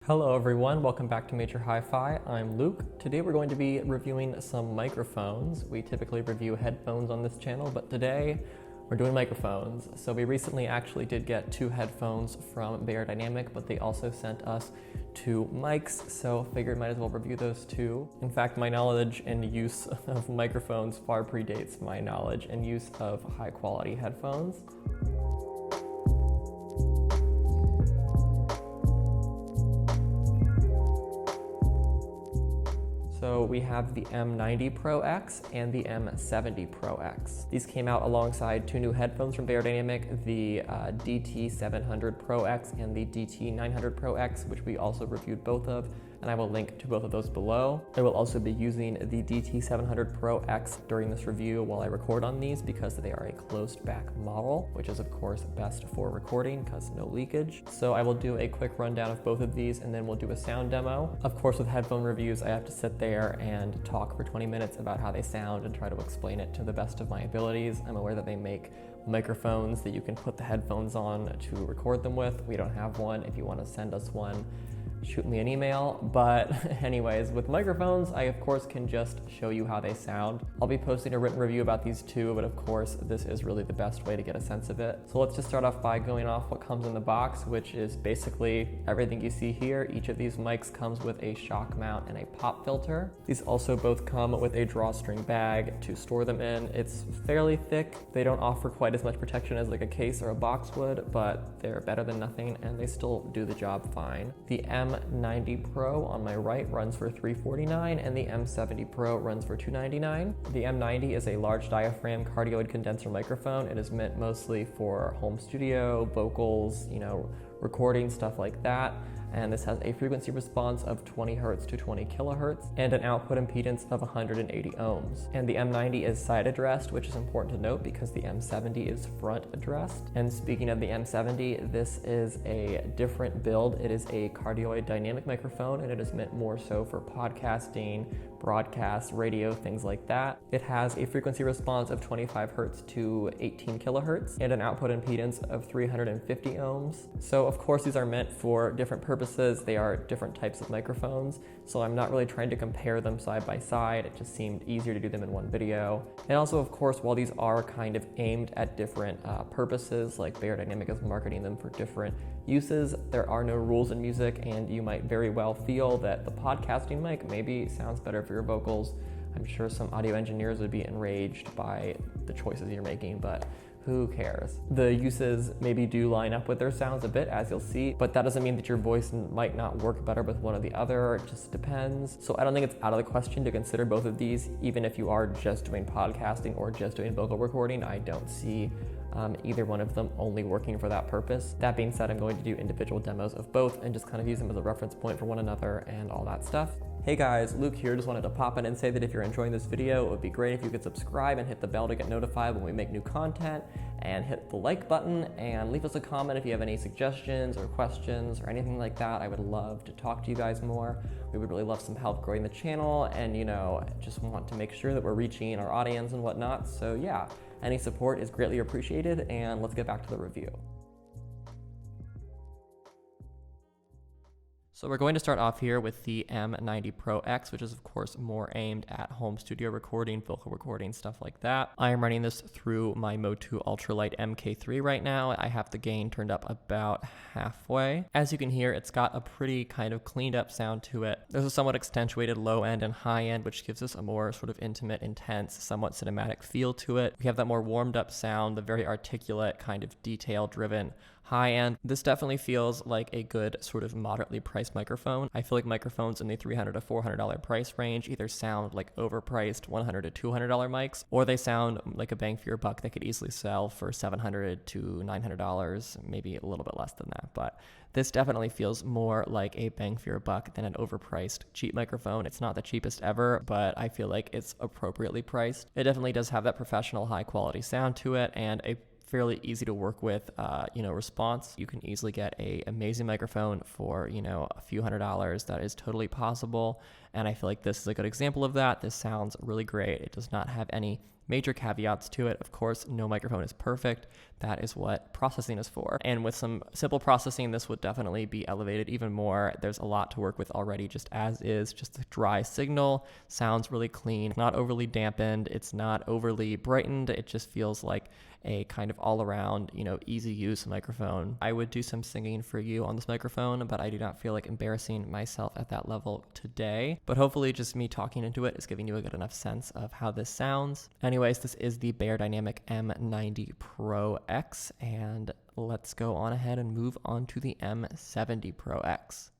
Hello everyone, welcome back to Major Hi-Fi. I'm Luke. Today we're going to be reviewing some microphones. We typically review headphones on this channel, but today we're doing microphones. So we recently actually did get 2 headphones from Beyerdynamic, but they also sent us 2 mics, so figured might as well review those too. In fact, my knowledge and use of microphones far predates my knowledge and use of high quality headphones. So we have the M90 Pro X and the M70 Pro X. These came out alongside 2 new headphones from Beyerdynamic, the DT700 Pro X and the DT900 Pro X, which we also reviewed both of, and I will link to both of those below. I will also be using the DT700 Pro X during this review while I record on these because they are a closed back model, which is of course best for recording because no leakage. So I will do a quick rundown of both of these and then we'll do a sound demo. Of course, with headphone reviews, I have to sit there and talk for 20 minutes about how they sound and try to explain it to the best of my abilities. I'm aware that they make microphones that you can put the headphones on to record them with. We don't have one. If you want to send us one, shoot me an email. But anyways, with microphones, I of course can just show you how they sound. I'll be posting a written review about these too, but of course this is really the best way to get a sense of it. So let's just start off by going off what comes in the box, which is basically everything you see here. Each of these mics comes with a shock mount and a pop filter. These also both come with a drawstring bag to store them in. It's fairly thick. They don't offer quite as much protection as like a case or a box would, but they're better than nothing and they still do the job fine. The M90 Pro on my right runs for $349 and the M70 Pro runs for $299. The M90 is a large diaphragm cardioid condenser microphone. It is meant mostly for home studio, vocals, recording, stuff like that. And this has a frequency response of 20 Hz to 20 kHz and an output impedance of 180 ohms. And the M90 is side addressed, which is important to note because the M70 is front addressed. And speaking of the M70, this is a different build. It is a cardioid dynamic microphone and it is meant more so for podcasting, broadcast, radio, things like that. It has a frequency response of 25 Hz to 18 kHz and an output impedance of 350 ohms. So of course these are meant for different purposes. They are different types of microphones, so I'm not really trying to compare them side by side. It just seemed easier to do them in one video. And also, of course, while these are kind of aimed at different purposes, like Beyerdynamic is marketing them for different uses, there are no rules in music, and you might very well feel that the podcasting mic maybe sounds better for your vocals. I'm sure some audio engineers would be enraged by the choices you're making, but who cares? The uses maybe do line up with their sounds a bit, as you'll see, but that doesn't mean that your voice might not work better with one or the other. It just depends. So I don't think it's out of the question to consider both of these, even if you are just doing podcasting or just doing vocal recording. I don't see either one of them only working for that purpose. That being said, I'm going to do individual demos of both and just kind of use them as a reference point for one another and all that stuff. Hey guys, Luke here. Just wanted to pop in and say that if you're enjoying this video, it would be great if you could subscribe and hit the bell to get notified when we make new content, and hit the like button and leave us a comment if you have any suggestions or questions or anything like that. I would love to talk to you guys more. We would really love some help growing the channel and, just want to make sure that we're reaching our audience and whatnot. So yeah, any support is greatly appreciated, and let's get back to the review. So we're going to start off here with the M90 Pro X, which is of course more aimed at home studio recording, vocal recording, stuff like that. I am running this through my Mode 2 Ultralight MK3 right now. I have the gain turned up about halfway. As you can hear, it's got a pretty kind of cleaned up sound to it. There's a somewhat accentuated low end and high end, which gives us a more sort of intimate, intense, somewhat cinematic feel to it. We have that more warmed up sound, the very articulate, kind of detail driven high end. This definitely feels like a good sort of moderately priced microphone. I feel like microphones in the $300 to $400 price range either sound like overpriced $100 to $200 mics, or they sound like a bang for your buck that could easily sell for $700 to $900, maybe a little bit less than that. But this definitely feels more like a bang for your buck than an overpriced cheap microphone. It's not the cheapest ever, but I feel like it's appropriately priced. It definitely does have that professional high quality sound to it and a fairly easy to work with, response. You can easily get a amazing microphone for, a few $100s. That is totally possible. And I feel like this is a good example of that. This sounds really great. It does not have any Major caveats to it, of course, no microphone is perfect. That is what processing is for. And with some simple processing, this would definitely be elevated even more. There's a lot to work with already, just as is. Just a dry signal, sounds really clean, not overly dampened, it's not overly brightened. It just feels like a kind of all around, easy use microphone. I would do some singing for you on this microphone, but I do not feel like embarrassing myself at that level today. But hopefully just me talking into it is giving you a good enough sense of how this sounds. Anyways, this is the Beyerdynamic M90 Pro X, and let's go on ahead and move on to the M70 Pro X.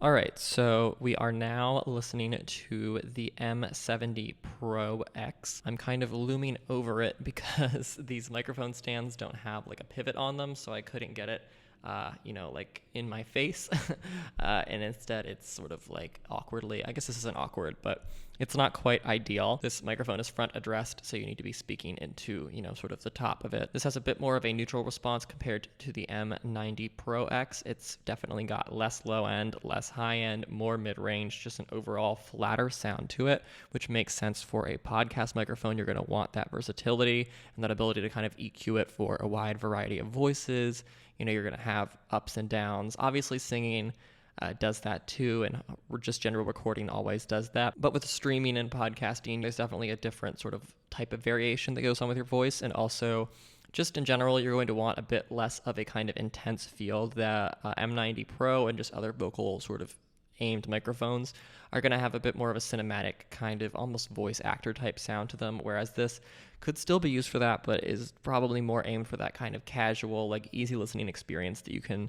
All right, so we are now listening to the M70 Pro X. I'm kind of looming over it because these microphone stands don't have like a pivot on them, so I couldn't get it like in my face. And instead it's sort of like awkwardly, I guess this isn't awkward, but it's not quite ideal. This microphone is front addressed, so you need to be speaking into, sort of the top of it. This has a bit more of a neutral response compared to the M90 Pro X. It's definitely got less low end, less high end, more mid-range, just an overall flatter sound to it, which makes sense for a podcast microphone. You're gonna want that versatility and that ability to kind of EQ it for a wide variety of voices. You're going to have ups and downs. Obviously, singing does that too, and just general recording always does that. But with streaming and podcasting, there's definitely a different sort of type of variation that goes on with your voice. And also, just in general, you're going to want a bit less of a kind of intense feel. The M90 Pro and just other vocal sort of aimed microphones are going to have a bit more of a cinematic kind of almost voice actor type sound to them, whereas this could still be used for that, but is probably more aimed for that kind of casual, like easy listening experience that you can,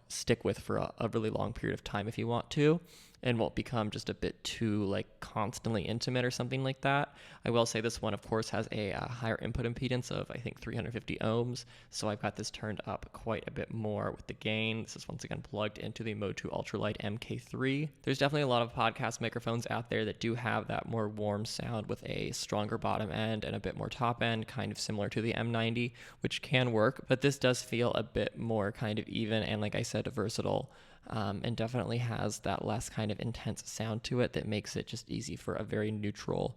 stick with for a really long period of time if you want to, and won't become just a bit too like constantly intimate or something like that. I will say this one, of course, has a higher input impedance of, I think, 350 ohms. So I've got this turned up quite a bit more with the gain. This is once again plugged into the Mode 2 Ultralight MK3. There's definitely a lot of podcast microphones out there that do have that more warm sound with a stronger bottom end and a bit more top end, kind of similar to the M90, which can work, but this does feel a bit more kind of even and, like I said, versatile. And definitely has that less kind of intense sound to it that makes it just easy for a very neutral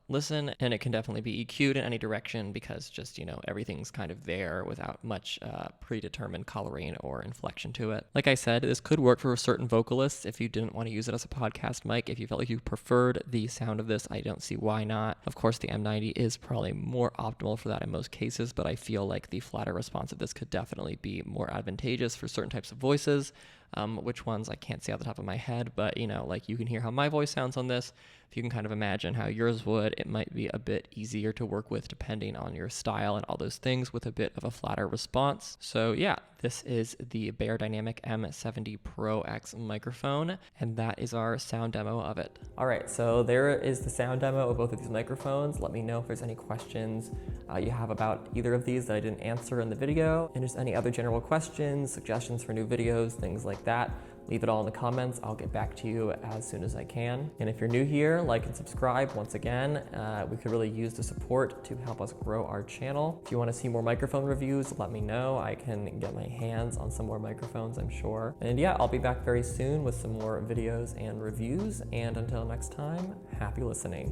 listen, and it can definitely be EQ'd in any direction because just, everything's kind of there without much predetermined coloring or inflection to it. Like I said, this could work for certain vocalists if you didn't want to use it as a podcast mic. If you felt like you preferred the sound of this, I don't see why not. Of course, the M90 is probably more optimal for that in most cases, but I feel like the flatter response of this could definitely be more advantageous for certain types of voices. Which ones I can't say off the top of my head, but like you can hear how my voice sounds on this. If you can kind of imagine how yours would, it might be a bit easier to work with depending on your style and all those things with a bit of a flatter response. So yeah, this is the Beyerdynamic M70 Pro X microphone, and that is our sound demo of it. All right, so there is the sound demo of both of these microphones. Let me know if there's any questions you have about either of these that I didn't answer in the video, and just any other general questions, suggestions for new videos, things like that. Leave it all in the comments. I'll get back to you as soon as I can. And if you're new here, like and subscribe once again. We could really use the support to help us grow our channel. If you want to see more microphone reviews, let me know. I can get my hands on some more microphones, I'm sure. And yeah, I'll be back very soon with some more videos and reviews. And until next time, happy listening.